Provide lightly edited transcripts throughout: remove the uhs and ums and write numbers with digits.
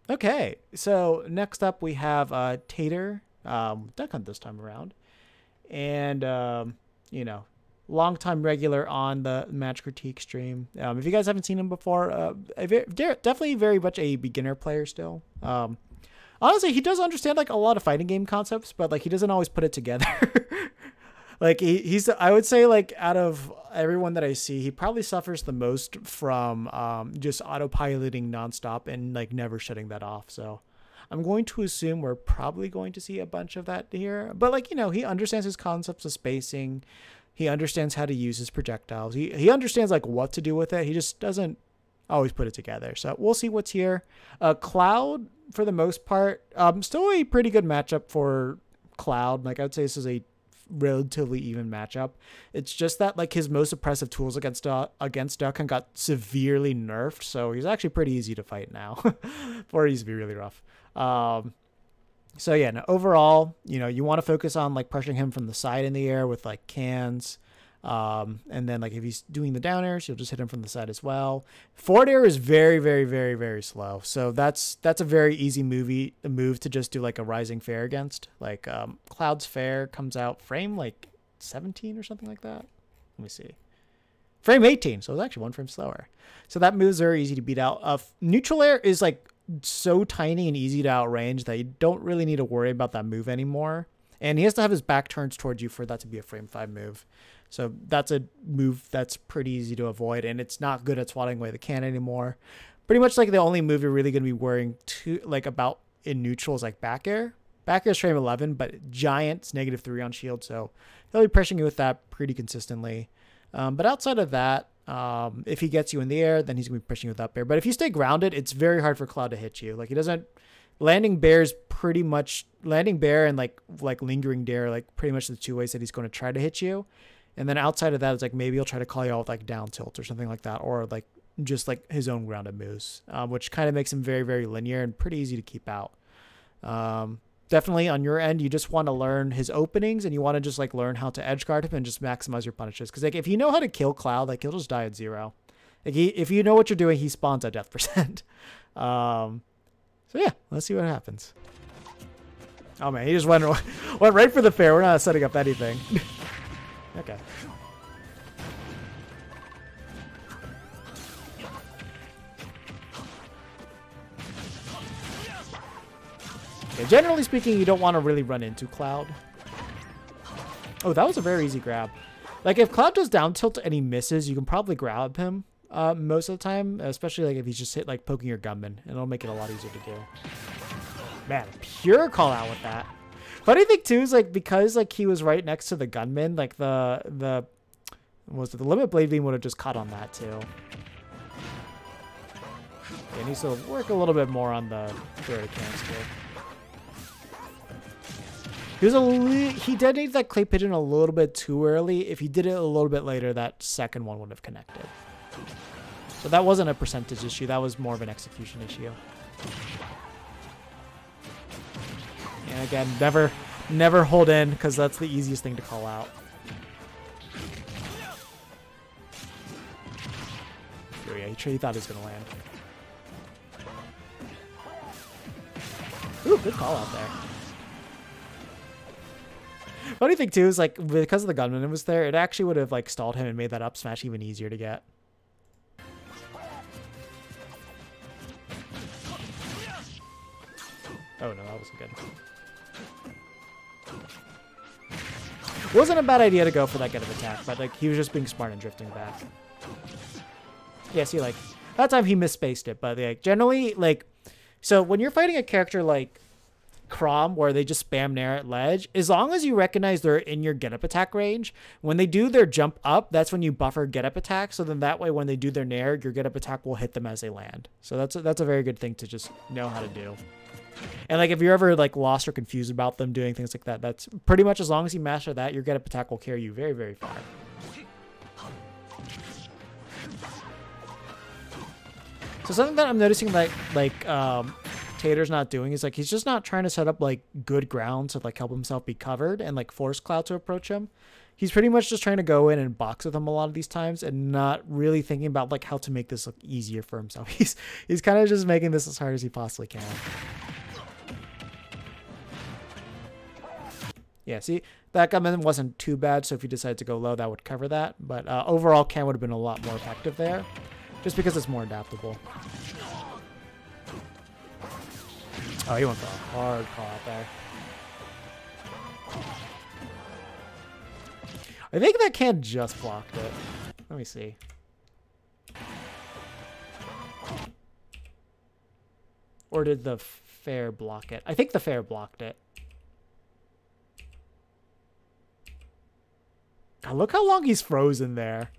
Okay, so next up we have Tater, Duck Hunt this time around, and you know, longtime regular on the match critique stream. If you guys haven't seen him before, definitely very much a beginner player still. Honestly, he does understand like a lot of fighting game concepts, but like he doesn't always put it together. Like he's I would say like out of everyone that I see, he probably suffers the most from just autopiloting nonstop and like never shutting that off. So I'm going to assume we're probably going to see a bunch of that here. But like, he understands his concepts of spacing. He understands how to use his projectiles. He understands like what to do with it. He just doesn't always put it together. So we'll see what's here. Cloud, for the most part, still a pretty good matchup for Cloud. Like I would say this is a relatively even matchup. It's just that like his most oppressive tools against Dawangthang got severely nerfed, so he's actually pretty easy to fight now. Before he used to be really rough. So yeah, no, overall, you want to focus on like pressuring him from the side in the air with like cans. And then like if he's doing the down airs, you'll just hit him from the side as well. Forward air is very, very, very, very slow. So that's a very easy move to just do like a rising fair against. Like Cloud's fair comes out frame like 17 or something like that. Let me see. Frame 18, so it's actually one frame slower. So that move's very easy to beat out. Neutral air is like so tiny and easy to outrange that you don't really need to worry about that move anymore. And he has to have his back turns towards you for that to be a frame 5 move. So that's a move that's pretty easy to avoid, and it's not good at swatting away the can anymore. Pretty much like the only move you're really going to be worrying about in neutral is like back air. Back air is frame 11, but Giant's -3 on shield, so he'll be pressuring you with that pretty consistently. But outside of that, if he gets you in the air, then he's going to be pushing you with up air. But if you stay grounded, it's very hard for Cloud to hit you. Like he doesn't... Landing bear and like lingering dare, like pretty much the two ways that he's going to try to hit you. And then outside of that, it's like maybe he'll try to call you out with like down tilt or something like that, or like just like his own grounded moves, which kind of makes him very, very linear and pretty easy to keep out. Definitely on your end, you just want to learn his openings and you want to just like learn how to edge guard him and just maximize your punishes. Because like if you know how to kill Cloud, like he'll just die at 0. Like if you know what you're doing, he spawns at death percent. So yeah, let's see what happens. Oh man, he just went right for the fair. We're not setting up anything. Okay. Okay. Generally speaking, you don't want to really run into Cloud. Oh, that was a very easy grab. Like if Cloud does down tilt and he misses, you can probably grab him. Most of the time, especially like if he's just like poking your gunman, and it'll make it a lot easier to do. Man, pure call out with that. Funny thing too is like because like he was right next to the gunman, like the limit blade beam would have just caught on that too. Okay, needs to work a little bit more on the third canister. He detonated that clay pigeon a little bit too early. If he did it a little bit later, that second one would have connected. So that wasn't a percentage issue. That was more of an execution issue. And again, never hold in because that's the easiest thing to call out. Oh yeah, he thought he was going to land. Ooh, good call out there. Funny thing too is like because of the gunman it was there, it actually would have like stalled him and made that up smash even easier to get. Oh no, that wasn't good. Wasn't a bad idea to go for that get of attack, but like he was just being smart and drifting back. Yeah, see, like that time he misspaced it, but like generally, like, so when you're fighting a character like Crom where they just spam nair at ledge, as long as you recognize they're in your get up attack range, when they do their jump up, that's when you buffer get up attack. So then that way, when they do their nair, your get up attack will hit them as they land. So that's a very good thing to just know how to do. And like if you're ever like lost or confused about them doing things like that, that's pretty much as long as you master that, your get up attack will carry you very, very far. So something that I'm noticing like Tater's not doing is like he's just not trying to set up like good ground to like help himself be covered and like force Cloud to approach him. he's pretty much just trying to go in and box with him a lot of these times and not really thinking about like how to make this look easier for himself. He's kind of just making this as hard as he possibly can. Yeah, see, that gunman wasn't too bad, so if you decide to go low, that would cover that. But overall, Ken would have been a lot more effective there, just because it's more adaptable. Oh, he went for a hard call out there. I think that Ken just blocked it. Let me see. Or did the fair block it? I think the fair blocked it. God, look how long he's frozen there.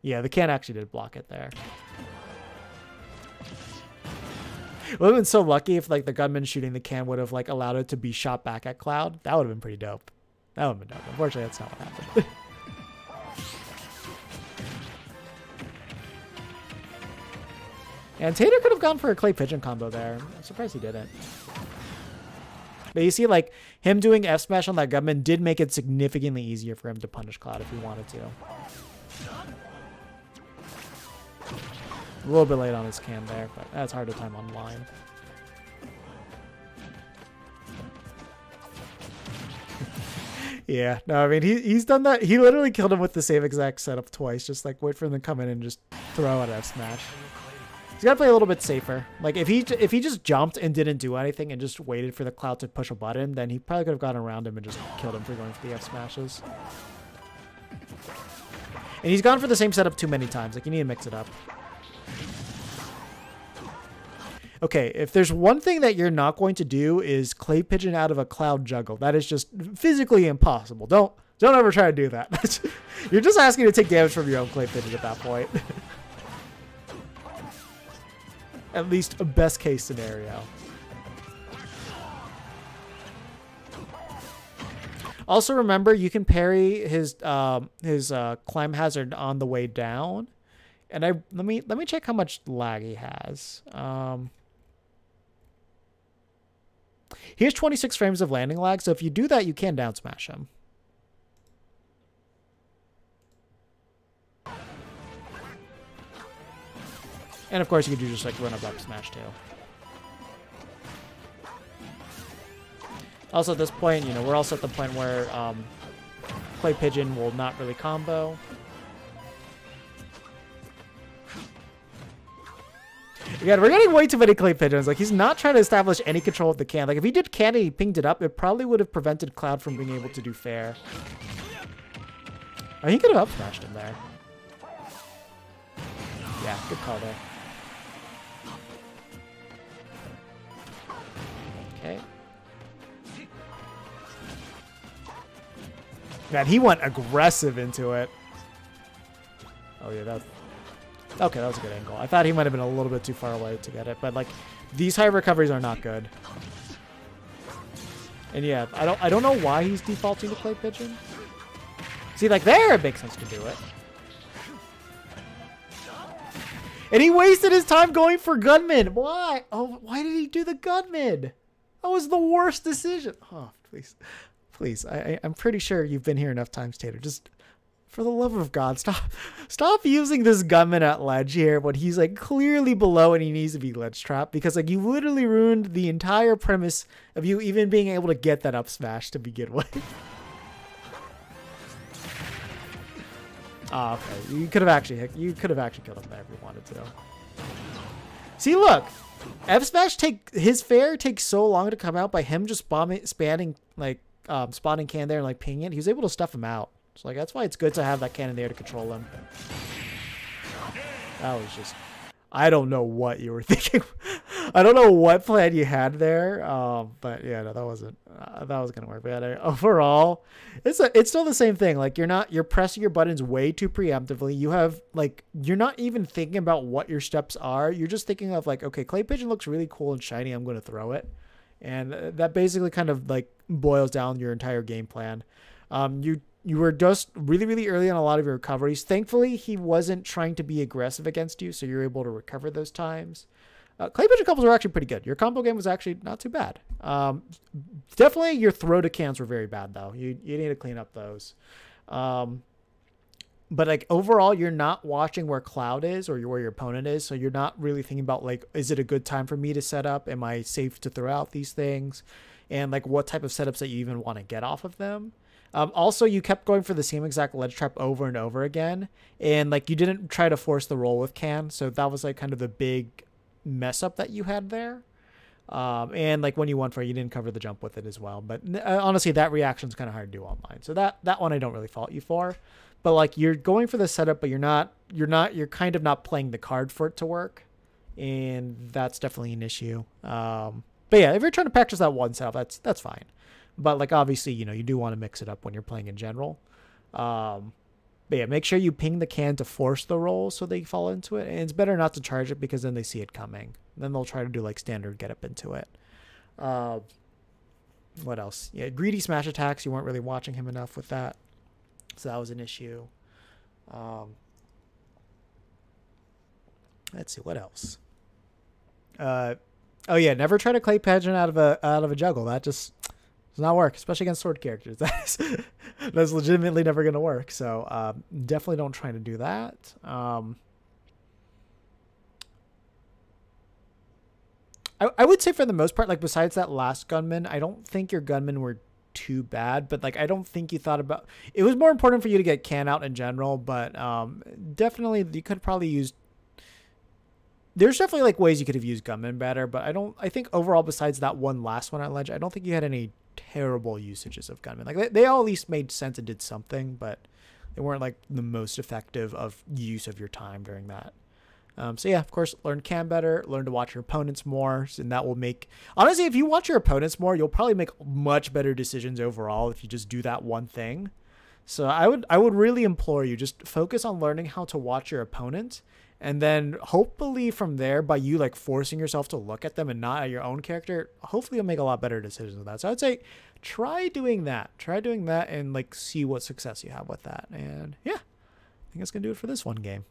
Yeah, the Ken actually did block it there. It would have been so lucky if like the gunman shooting the Ken would have like allowed it to be shot back at Cloud. That would have been pretty dope. That would have been dope. Unfortunately, that's not what happened. And Tater could have gone for a clay pigeon combo there. I'm surprised he didn't. But you see, like, him doing F smash on that gunman did make it significantly easier for him to punish Cloud if he wanted to. A little bit late on his can there, but that's hard to time online. Yeah, no, I mean, he's done that. He literally killed him with the same exact setup twice. Just, like, wait for him to come in and just throw an F smash. He's got to play a little bit safer. Like, if he just jumped and didn't do anything and just waited for the Cloud to push a button, then he probably could have gone around him and just killed him for going for the F smashes. And he's gone for the same setup too many times. Like, you need to mix it up. Okay, if there's one thing that you're not going to do is clay pigeon out of a Cloud juggle. That is just physically impossible. Don't ever try to do that. You're just asking to take damage from your own clay pigeon at that point. At least a best case scenario. Also remember, you can parry his climb hazard on the way down. And let me check how much lag he has. He has 26 frames of landing lag, so if you do that, you can down smash him. And of course, you could do just like run up smash too. Also, at this point, you know, we're also at the point where clay pigeon will not really combo. Again, we're getting way too many clay pigeons. Like, he's not trying to establish any control of the can. Like, if he did can and he pinged it up, it probably would have prevented Cloud from being able to do fair. Oh, he could have up smashed him there. Yeah, good call there. Okay. Man, he went aggressive into it. Oh, yeah, that's... Okay, that was a good angle. I thought he might have been a little bit too far away to get it, but like these high recoveries are not good. And yeah, I don't know why he's defaulting to clay pigeon. See, like there it makes sense to do it. And he wasted his time going for gunman. Why? Oh, why did he do the gunman? That was the worst decision. Oh, please. Please. I'm pretty sure you've been here enough times, Tater. Just for the love of God, stop using this gunman at ledge here when he's like clearly below and he needs to be ledge trapped, because like you literally ruined the entire premise of you even being able to get that up smash to begin with. Oh, okay. You could have actually killed him there if you wanted to. See, look, F smash his fair takes so long to come out by him just spawning can there and like pinging it. He was able to stuff him out. So like that's why it's good to have that cannon there to control him. That was just, I don't know what you were thinking. I don't know what plan you had there. But yeah, no, that wasn't that was gonna work. But yeah, overall, it's still the same thing. Like you're pressing your buttons way too preemptively. You're not even thinking about what your steps are. You're just thinking of like, okay, clay pigeon looks really cool and shiny. I'm gonna throw it, and that basically kind of like boils down your entire game plan. You were just really, really early on a lot of your recoveries. Thankfully, he wasn't trying to be aggressive against you, so you're able to recover those times. Clay pigeon couples were actually pretty good. Your combo game was actually not too bad. Definitely your throw to cans were very bad though. You need to clean up those. But like overall, you're not watching where Cloud is or where your opponent is, so you're not really thinking about like, is it a good time for me to set up? Am I safe to throw out these things? And like what type of setups that you even want to get off of them. Also, you kept going for the same exact ledge trap over and over again, and like you didn't try to force the roll with can, so that was like kind of the big mess up that you had there. And like when you won for it, you didn't cover the jump with it as well. But honestly, that reaction is kind of hard to do online, so that one I don't really fault you for. But like you're going for the setup, but you're kind of not playing the card for it to work, and that's definitely an issue. But yeah, if you're trying to practice that one setup, that's fine. But like obviously, you do want to mix it up when you're playing in general. But yeah, make sure you ping the can to force the roll so they fall into it. And it's better not to charge it because then they see it coming. Then they'll try to do like standard get up into it. What else? Yeah, greedy smash attacks. You weren't really watching him enough with that. So that was an issue. Let's see, what else? Oh yeah, never try to clay pigeon out of a juggle. That just does not work, especially against sword characters. That's legitimately never going to work. So definitely don't try to do that. I would say for the most part, like besides that last gunman, I don't think your gunmen were too bad, but like I don't think you thought about it. Was more important for you to get can out in general, but definitely you could probably use. There's definitely like ways you could have used gunmen better, but I think overall besides that one last one on ledge, I don't think you had any terrible usages of gunmen. Like they all at least made sense and did something, but they weren't like the most effective of use of your time during that. So yeah, of course, learn can better, learn to watch your opponents more, and that will make, honestly, if you watch your opponents more, you'll probably make much better decisions overall if you just do that one thing. So I would really implore you, just focus on learning how to watch your opponent, and then hopefully from there, by you like forcing yourself to look at them and not at your own character, hopefully you'll make a lot better decisions with that. So I'd say try doing that and like see what success you have with that. And yeah, I think that's gonna do it for this one game.